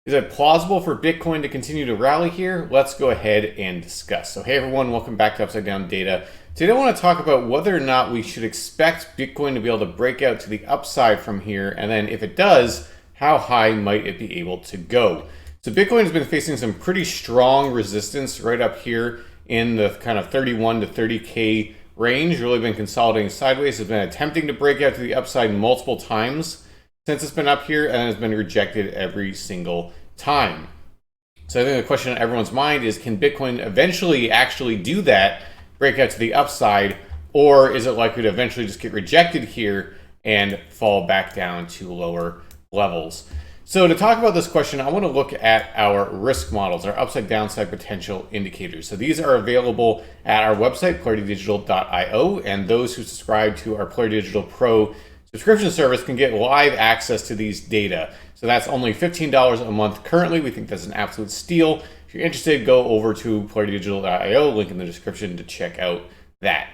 Is it plausible for Bitcoin to continue to rally here? Let's go ahead and discuss. So hey everyone, welcome back to Upside Down Data. Today I want to talk about whether or not we should expect Bitcoin to be able to break out to the upside from here, and then if it does, how high might it be able to go? So Bitcoin has been facing some pretty strong resistance right up here in the kind of 31 to 30K range, really been consolidating sideways, has been attempting to break out to the upside multiple times since it's been up here, and has been rejected every single time. So I think the question on everyone's mind is, can Bitcoin eventually actually do that, break out to the upside, or is it likely to eventually just get rejected here and fall back down to lower levels? So to talk about this question, I want to look at our risk models, our upside downside potential indicators. So these are available at our website, claritydigital.io, and those who subscribe to our Clarity Digital Pro subscription service can get live access to these data. So that's only $15 a month currently. We think that's an absolute steal. If you're interested, go over to claritydigital.io, link in the description to check out that.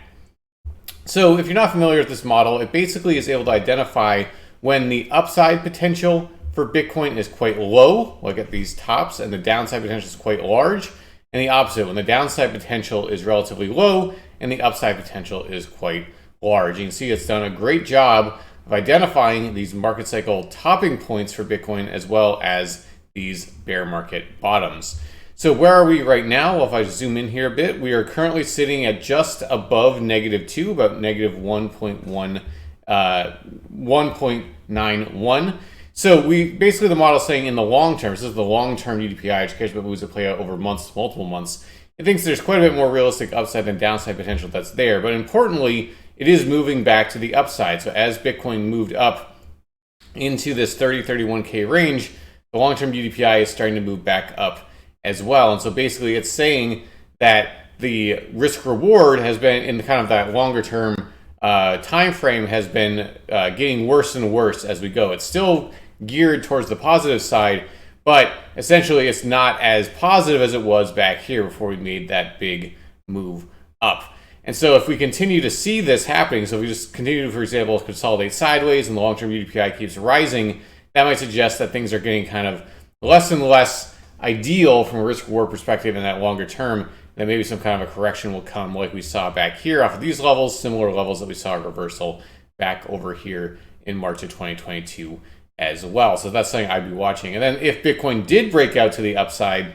So if you're not familiar with this model, it basically is able to identify when the upside potential for Bitcoin is quite low, like at these tops, and the downside potential is quite large, and the opposite, when the downside potential is relatively low and the upside potential is quite large. You can see it's done a great job of identifying these market cycle topping points for Bitcoin as well as these bear market bottoms. So where are we right now? Well, if I zoom in here a bit, we are currently sitting at just above -2, about -1.91. So we basically, the model is saying in the long term, so this is the long-term UDPI, which cares about moves that play out over months, multiple months. It thinks there's quite a bit more realistic upside than downside potential that's there. But importantly, it is moving back to the upside. So as Bitcoin moved up into this 31K range, the long-term UDPI is starting to move back up as well. And so basically it's saying that the risk reward has been, in kind of that longer term time frame, has been getting worse and worse as we go. It's still geared towards the positive side, but essentially it's not as positive as it was back here before we made that big move up. And so if we continue to see this happening, so if we just continue to, for example, consolidate sideways and the long-term UDPI keeps rising, that might suggest that things are getting kind of less and less ideal from a risk-reward perspective in that longer term, then maybe some kind of a correction will come like we saw back here off of these levels, similar levels that we saw a reversal back over here in March of 2022 as well. So that's something I'd be watching. And then if Bitcoin did break out to the upside,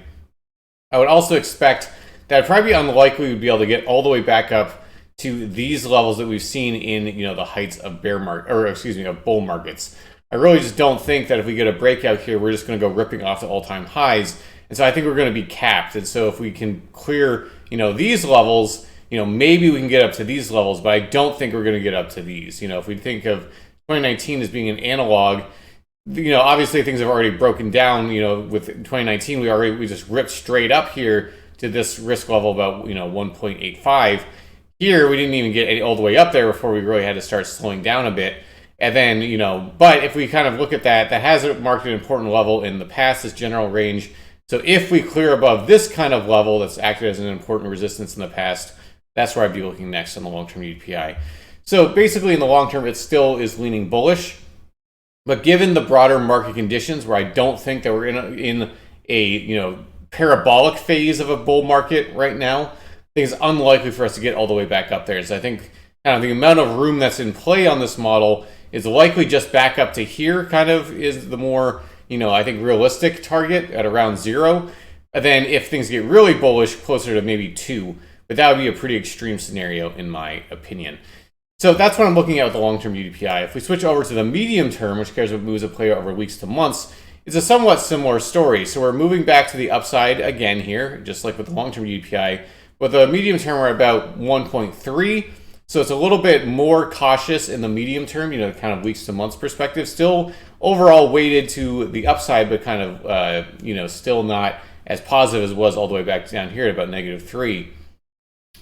I would also expect that it'd probably be unlikely we'd be able to get all the way back up to these levels that we've seen in, the heights of of bull markets. I really just don't think that if we get a breakout here, we're just going to go ripping off the all-time highs. And so I think we're going to be capped. And so if we can clear, these levels, maybe we can get up to these levels, but I don't think we're going to get up to these. If we think of 2019 as being an analog, obviously things have already broken down. With 2019, we just ripped straight up here to this risk level about 1.85. Here we didn't even get all the way up there before we really had to start slowing down a bit. And then but if we kind of look at that has marked an important level in the past, this general range. So if we clear above this kind of level that's acted as an important resistance in the past, that's where I'd be looking next on the long-term UDPI. So basically in the long term, it still is leaning bullish. But given the broader market conditions, where I don't think that we're in a parabolic phase of a bull market right now, I think it's unlikely for us to get all the way back up there. So I think kind of the amount of room that's in play on this model is likely just back up to here, kind of is the more, I think realistic target at around 0. And then if things get really bullish, closer to maybe 2. But that would be a pretty extreme scenario in my opinion. So that's what I'm looking at with the long-term UDPI. If we switch over to the medium term, which cares about moves that play over weeks to months, it's a somewhat similar story. So we're moving back to the upside again here, just like with the long-term UDPI. With the medium term, we're at about 1.3. So it's a little bit more cautious in the medium term, kind of weeks to months perspective. Still overall weighted to the upside, but kind of, still not as positive as it was all the way back down here at about -3.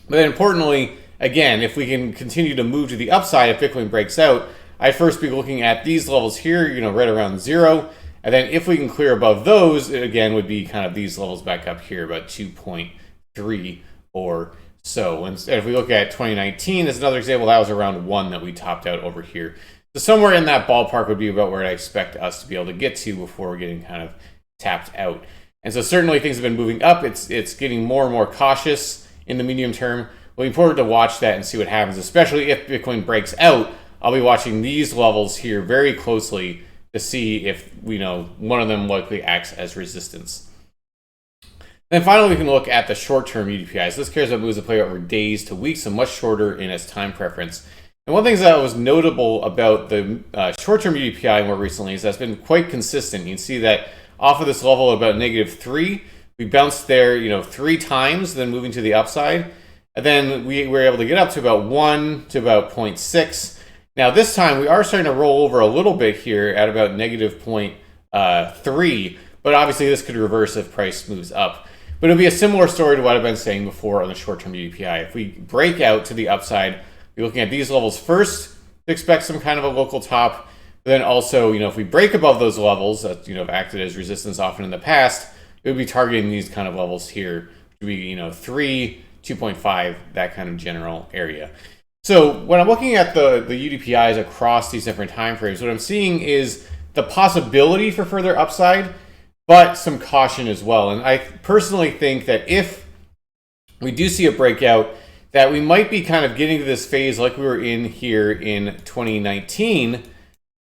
But then importantly, again, if we can continue to move to the upside, if Bitcoin breaks out, I'd first be looking at these levels here, right around 0. And then if we can clear above those, it again would be kind of these levels back up here, about 2.3 or so. And if we look at 2019 as another example, that was around 1 that we topped out over here. So somewhere in that ballpark would be about where I expect us to be able to get to before we're getting kind of tapped out. And so certainly things have been moving up. It's getting more and more cautious in the medium term. It'll be important to watch that and see what happens, especially if Bitcoin breaks out. I'll be watching these levels here very closely to see if one of them likely acts as resistance. Then finally, we can look at the short-term UDPIs. This cares about moves that play over days to weeks, and much shorter in its time preference. And one thing that was notable about the short-term UDPI more recently is that's been quite consistent. You can see that off of this level about -3, we bounced there, 3 times, then moving to the upside. And then we were able to get up to about 1 to about 0.6. Now this time we are starting to roll over a little bit here at about -0.3, but obviously this could reverse if price moves up. But it'll be a similar story to what I've been saying before on the short-term UDPI. If we break out to the upside, we're looking at these levels first to expect some kind of a local top. But then also, if we break above those levels that have acted as resistance often in the past, it would be targeting these kind of levels here, which would be 3, 2.5, that kind of general area. So when I'm looking at the UDPIs across these different time frames, what I'm seeing is the possibility for further upside, but some caution as well. And I personally think that if we do see a breakout, that we might be kind of getting to this phase like we were in here in 2019,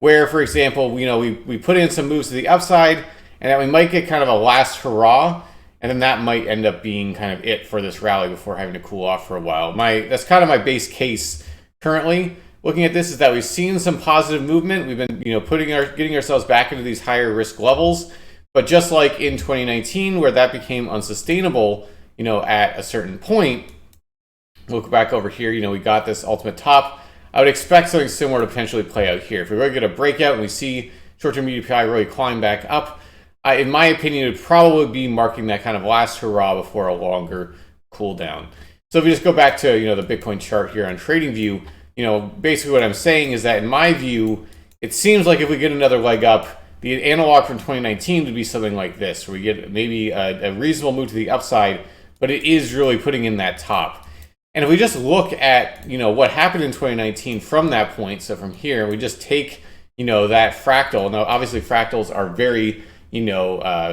where, for example, we put in some moves to the upside, and that we might get kind of a last hurrah, and then that might end up being kind of it for this rally before having to cool off for a while. That's kind of my base case currently. Looking at this is that we've seen some positive movement. We've been getting ourselves back into these higher risk levels, but just like in 2019 where that became unsustainable, at a certain point, look back over here, we got this ultimate top. I would expect something similar to potentially play out here. If we really get a breakout and we see short-term UDPI really climb back up, in my opinion, it would probably be marking that kind of last hurrah before a longer cool down. So if we just go back to the Bitcoin chart here on TradingView, basically what I'm saying is that in my view, it seems like if we get another leg up, the analog from 2019 would be something like this, where we get maybe a reasonable move to the upside, but it is really putting in that top. And if we just look at what happened in 2019 from that point, so from here, we just take that fractal. Now, obviously, fractals are very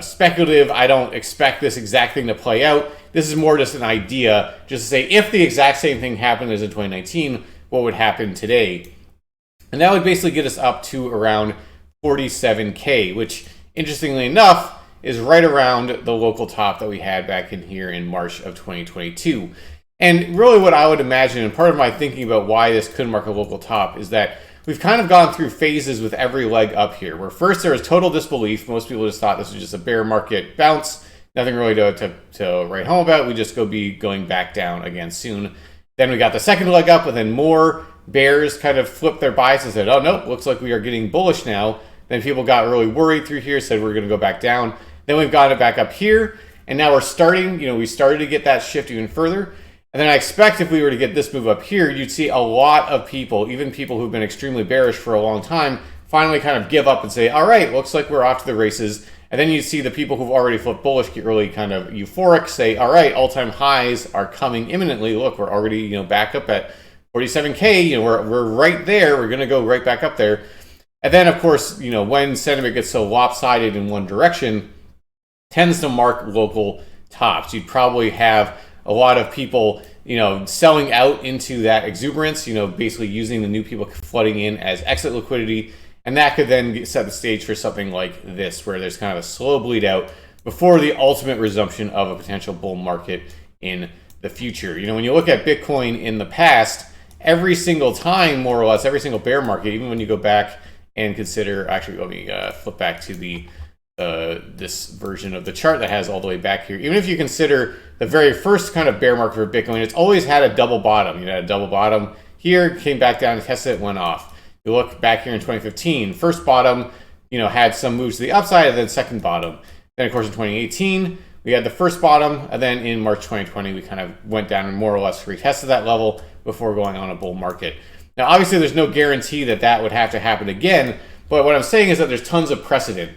speculative. I don't expect this exact thing to play out. This is more just an idea, just to say if the exact same thing happened as in 2019, what would happen today? And that would basically get us up to around 47K, which interestingly enough is right around the local top that we had back in here in March of 2022. And really what I would imagine, and part of my thinking about why this could mark a local top, is that we've kind of gone through phases with every leg up here, where first there was total disbelief. Most people just thought this was just a bear market bounce, nothing really to write home about. We just be going back down again soon. Then we got the second leg up, and then more bears kind of flipped their bias and said, oh, no, looks like we are getting bullish now. Then people got really worried through here, said we're going to go back down. Then we've got it back up here, and now we're starting, we started to get that shift even further. And then I expect if we were to get this move up here, you'd see a lot of people, even people who've been extremely bearish for a long time, finally kind of give up and say, all right, looks like we're off to the races. And then you see the people who've already flipped bullish get really kind of euphoric, say, all right, all-time highs are coming imminently. Look, we're already back up at 47K. We're right there. We're going to go right back up there. And then, of course, when sentiment gets so lopsided in one direction, tends to mark local tops. You'd probably have a lot of people, selling out into that exuberance, basically using the new people flooding in as exit liquidity. And that could then set the stage for something like this, where there's kind of a slow bleed out before the ultimate resumption of a potential bull market in the future. When you look at Bitcoin in the past, every single time, more or less, every single bear market, even when you go back and consider, actually, let me flip back to this version of the chart that has all the way back here. Even if you consider the very first kind of bear market for Bitcoin, it's always had a double bottom. You had a double bottom here, came back down, tested it, went off. You look back here in 2015, first bottom, had some moves to the upside, and then second bottom. Then, of course, in 2018, we had the first bottom, and then in March 2020, we kind of went down and more or less retested that level before going on a bull market. Now, obviously, there's no guarantee that that would have to happen again, but what I'm saying is that there's tons of precedent.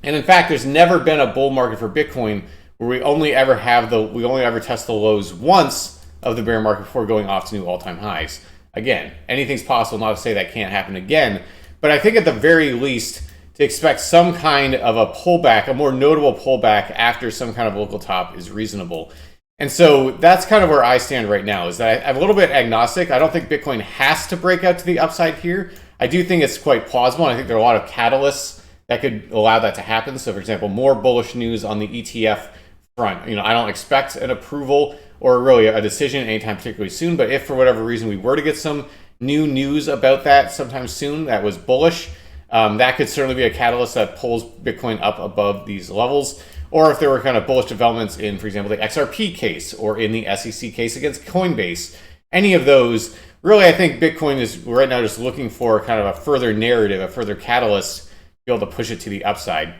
And in fact, there's never been a bull market for Bitcoin where we only ever test the lows once of the bear market before going off to new all-time highs. Again, anything's possible, not to say that can't happen again, but I think at the very least, to expect some kind of a pullback, a more notable pullback after some kind of local top is reasonable. And so that's kind of where I stand right now, is that I'm a little bit agnostic. I don't think Bitcoin has to break out to the upside here. I do think it's quite plausible, and I think there are a lot of catalysts that could allow that to happen. So for example, more bullish news on the ETF front. I don't expect an approval or really a decision anytime particularly soon, but if for whatever reason we were to get some new news about that sometime soon that was bullish, that could certainly be a catalyst that pulls Bitcoin up above these levels. Or if there were kind of bullish developments in, for example, the XRP case or in the SEC case against Coinbase, any of those, really I think Bitcoin is right now just looking for kind of a further narrative, a further catalyst to be able to push it to the upside.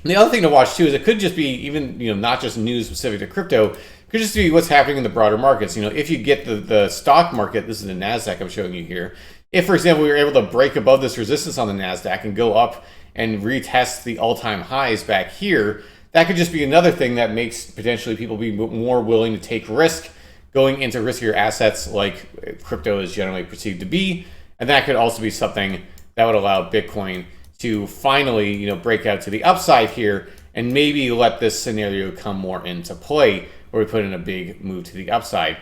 And the other thing to watch too is it could just be even, not just news specific to crypto, it could just be what's happening in the broader markets. If you get the stock market, this is the NASDAQ I'm showing you here. If, for example, we were able to break above this resistance on the NASDAQ and go up and retest the all-time highs back here, that could just be another thing that makes potentially people be more willing to take risk going into riskier assets like crypto is generally perceived to be. And that could also be something that would allow Bitcoin to finally, break out to the upside here and maybe let this scenario come more into play where we put in a big move to the upside.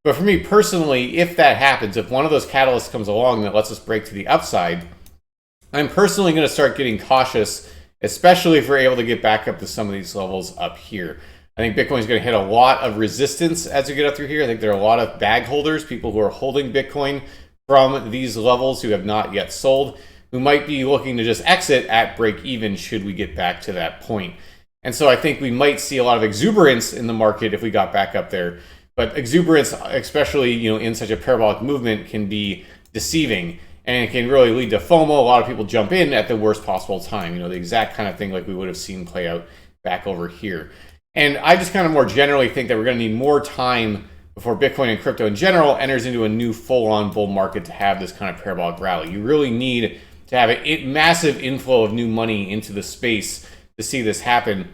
But for me personally, if that happens, if one of those catalysts comes along that lets us break to the upside, I'm personally going to start getting cautious, especially if we're able to get back up to some of these levels up here. I think Bitcoin's going to hit a lot of resistance as we get up through here. I think there are a lot of bag holders, people who are holding Bitcoin from these levels who have not yet sold, who might be looking to just exit at break even should we get back to that point. And so I think we might see a lot of exuberance in the market if we got back up there. But exuberance, especially in such a parabolic movement, can be deceiving. And it can really lead to FOMO. A lot of people jump in at the worst possible time. The exact kind of thing like we would have seen play out back over here. And I just kind of more generally think that we're going to need more time before Bitcoin and crypto in general enters into a new full-on bull market to have this kind of parabolic rally. You really need to have a massive inflow of new money into the space to see this happen.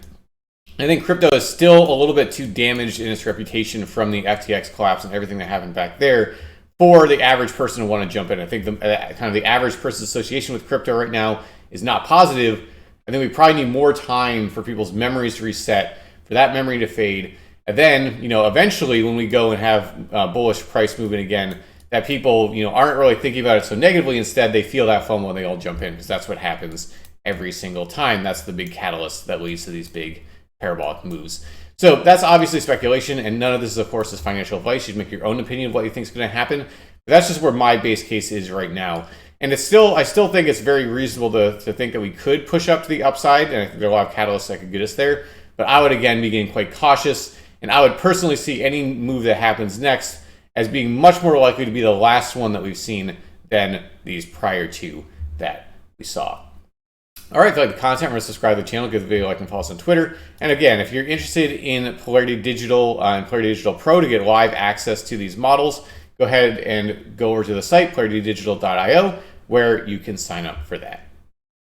I think crypto is still a little bit too damaged in its reputation from the FTX collapse and everything that happened back there for the average person to want to jump in. I think kind of the average person's association with crypto right now is not positive. I think we probably need more time for people's memories to reset, for that memory to fade. And then, eventually when we go and have bullish price movement again, that people, aren't really thinking about it so negatively. Instead, they feel that FOMO and they all jump in because that's what happens every single time. That's the big catalyst that leads to these big parabolic moves. So that's obviously speculation, and none of this, of course, is financial advice. You should make your own opinion of what you think is going to happen. But that's just where my base case is right now. And I still think it's very reasonable to think that we could push up to the upside, and I think there are a lot of catalysts that could get us there. But I would, again, be getting quite cautious, and I would personally see any move that happens next as being much more likely to be the last one that we've seen than these prior two that we saw. All right, if you like the content, remember to subscribe to the channel, give the video a like, and follow us on Twitter. And again, if you're interested in Polarity Digital and Polarity Digital Pro to get live access to these models, go ahead and go over to the site, polaritydigital.io, where you can sign up for that.